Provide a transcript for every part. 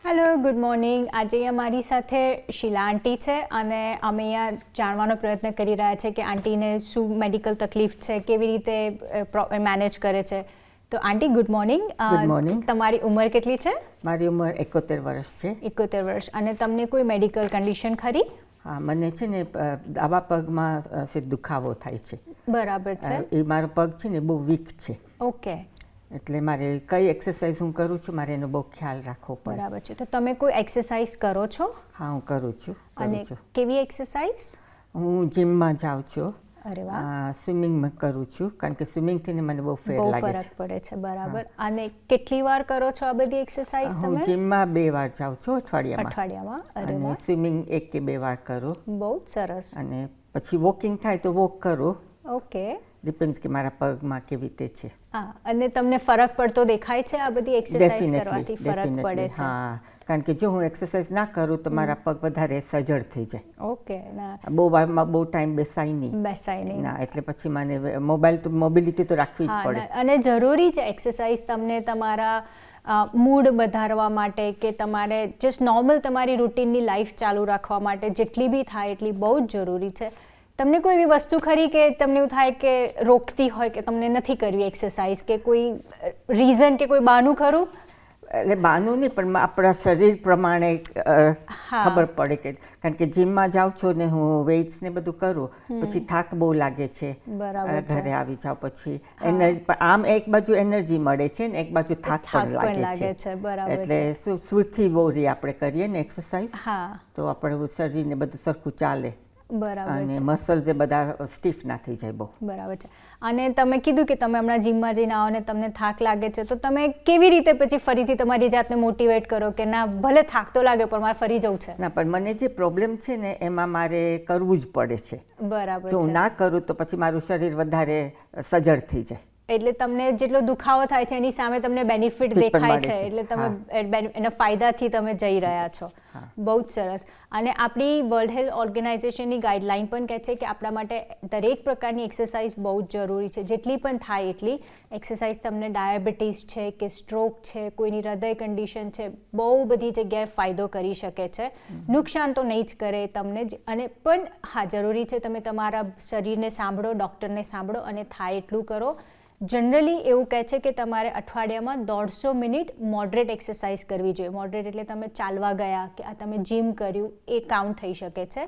Hello, good morning. આજે અહીંયા મારી સાથે શીલા આંટી છે અને અમે અહીંયા જાણવાનો પ્રયત્ન કરી રહ્યા છે કે આંટીને શું મેડિકલ તકલીફ છે, કેવી રીતે મેનેજ કરે છે. તો આંટી, ગુડ મોર્નિંગ. Good morning. તમારી ઉંમર કેટલી છે? મારી ઉંમર 71 વર્ષ છે. 71 વર્ષ. અને તમને કોઈ મેડિકલ કન્ડિશન ખરી? હા, મને છે ને ડાબા પગમાં દુખાવો થાય છે. બરાબર છે. એ મારો પગ છે ને બહુ વીક છે. ઓકે. એટલે મારે કઈ એક્સરસાઇઝ હું કરું છું, મારે એનો બહુ ખ્યાલ રાખવો પડે. બરાબર છે. તો તમે કોઈ એક્સરસાઇઝ કરો છો? હા, હું કરું છું. અને કેવી એક્સરસાઇઝ? હું જીમમાં જાઉં છું. અરે વાહ. સ્વિમિંગ કરું છું, કારણ કે સ્વિમિંગથી મને બહુ ફેર લાગે છે. ફરક પડે છે. બરાબર. અને કેટલી વાર કરો છો આ બધી એક્સરસાઇઝ તમે? હું જીમમાં 2 વાર જાઉં છું અઠવાડિયામાં. અને સ્વિમિંગ 1 કે 2 વાર કરું. બહુ સરસ. અને પછી વોકિંગ થાય તો વોક કરું. ઓકે. ડિપેન્ડ્સ કે મારા પગમાં કેવી રીતે છે. હા, અને તમને ફરક પડતો દેખાય છે આ બધી એક્સરસાઇઝ કરવાથી? ફરક પડે છે. હા, કારણ કે જો હું એક્સરસાઇઝ ના કરું તો મારા પગ વધારે સજળ થઈ જાય. ઓકે. બહુ ટાઈમ બેસાય નહીં. ના, એટલે પછી મને મોબિલિટી તો રાખવી જ પડે. અને જરૂરી છે એક્સરસાઇઝ તમને તમારા મૂડ વધારવા માટે કે તમારે જસ્ટ નોર્મલ તમારી રૂટીનની લાઈફ ચાલુ રાખવા માટે જેટલી બી થાય એટલી બહુ જ જરૂરી છે. તમને કોઈ એવી વસ્તુ ખરી કે તમને એવું થાય કે રોકતી હોય કે તમને નથી કરવી એક્સરસાઇઝ, કે કોઈ રીઝન કે કોઈ બહાનું ખરું? એટલે બહાનું નહીં, પણ આપણા શરીર પ્રમાણે ખબર પડે કે, કારણ કે જીમમાં જાઉં છું ને હું વેઇટ્સ ને બધું કરું, પછી થાક બહુ લાગે છે. ઘરે આવી જાઉં પછી એનર્જી, પણ આમ એક બાજુ એનર્જી મળે છે ને એક બાજુ થાક પણ લાગે છે. એટલે સ્ફૂર્તિ બહુ રહી આપણે કરીએ ને એક્સરસાઇઝ, તો આપણું શરીરને બધું સરખું ચાલે. બરાબર. અને મસલ્સ એ બધા સ્ટીફ ના થઈ જાય બહુ. બરાબર છે. અને તમે કીધું કે તમે હમણાં જીમમાં જઈને આવો ને તમને થાક લાગે છે, તો તમે કેવી રીતે પછી ફરીથી તમારી જાતને મોટિવેટ કરો કે ના, ભલે થાક તો લાગે પણ મારે ફરી જવું છે? ના, પણ મને જે પ્રોબ્લેમ છે ને એમાં મારે કરવું જ પડે છે. બરાબર. જો હું ના કરું તો પછી મારું શરીર વધારે સજળ થઈ જાય. એટલે તમને જેટલો દુખાવો થાય છે એની સામે તમને બેનિફિટ દેખાય છે, એટલે તમે એના ફાયદાથી તમે જઈ રહ્યા છો. બહુ જ સરસ. અને આપણી વર્લ્ડ હેલ્થ ઓર્ગેનાઇઝેશનની ગાઈડલાઇન પણ કહે છે કે આપણા માટે દરેક પ્રકારની એક્સરસાઇઝ બહુ જ જરૂરી છે, જેટલી પણ થાય એટલી. એક્સરસાઇઝ તમને ડાયાબિટીસ છે કે સ્ટ્રોક છે, કોઈની હૃદય કન્ડિશન છે, બહુ બધી જગ્યાએ ફાયદો કરી શકે છે. નુકસાન તો નહીં જ કરે તમને જ. અને પણ હા, જરૂરી છે તમે તમારા શરીરને સાંભળો, ડૉક્ટરને સાંભળો અને થાય એટલું કરો. જનરલી એવું કહે છે કે તમારે અઠવાડિયામાં 150 મિનિટ મોડરેટ એક્સરસાઇઝ કરવી જોઈએ. મોડરેટ એટલે તમે ચાલવા ગયા કે આ તમે જીમ કર્યું એ કાઉન્ટ થઈ શકે છે.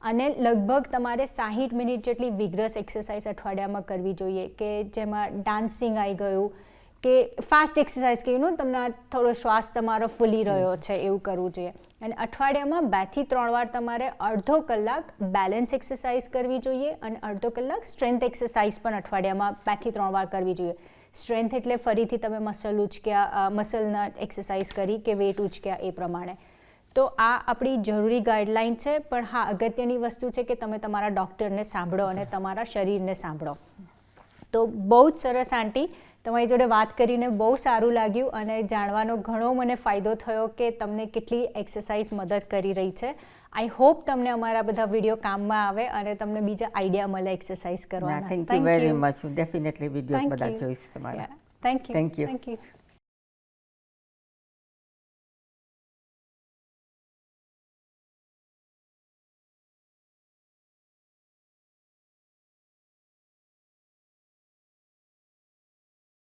અને લગભગ તમારે 60 મિનિટ જેટલી વિગ્રસ એક્સરસાઇઝ અઠવાડિયામાં કરવી જોઈએ, કે જેમાં ડાન્સિંગ આવી ગયું કે ફાસ્ટ એક્સરસાઇઝ કે તમને થોડો શ્વાસ તમારો ફૂલી રહ્યો છે એવું કરવું જોઈએ. અને અઠવાડિયામાં 2 થી 3 વાર તમારે અડધો કલાક બેલેન્સ એક્સરસાઇઝ કરવી જોઈએ અને અડધો કલાક સ્ટ્રેન્થ એક્સરસાઇઝ પણ અઠવાડિયામાં 2 થી 3 વાર કરવી જોઈએ. સ્ટ્રેન્થ એટલે ફરીથી તમે મસલના એક્સરસાઇઝ કરી કે વેટ ઉચક્યા એ પ્રમાણે. તો આ આપણી જરૂરી ગાઈડલાઇન છે. પણ હા, અગત્યની વસ્તુ છે કે તમે તમારા ડૉક્ટરને સાંભળો અને તમારા શરીરને સાંભળો. તો બહુ જ સરસ આંટી, તમારી જોડે વાત કરીને બહુ સારું લાગ્યું અને જાણવાનો ઘણો મને ફાયદો થયો કે તમને કેટલી એક્સરસાઇઝ મદદ કરી રહી છે. આઈ હોપ તમને અમારા બધા વિડીયો કામમાં આવે અને તમને બીજા આઈડિયા મળે એક્સરસાઇઝ કરવાના. Thank you very much. Definitely videos બધા જોઈશ તમારા. Thank you.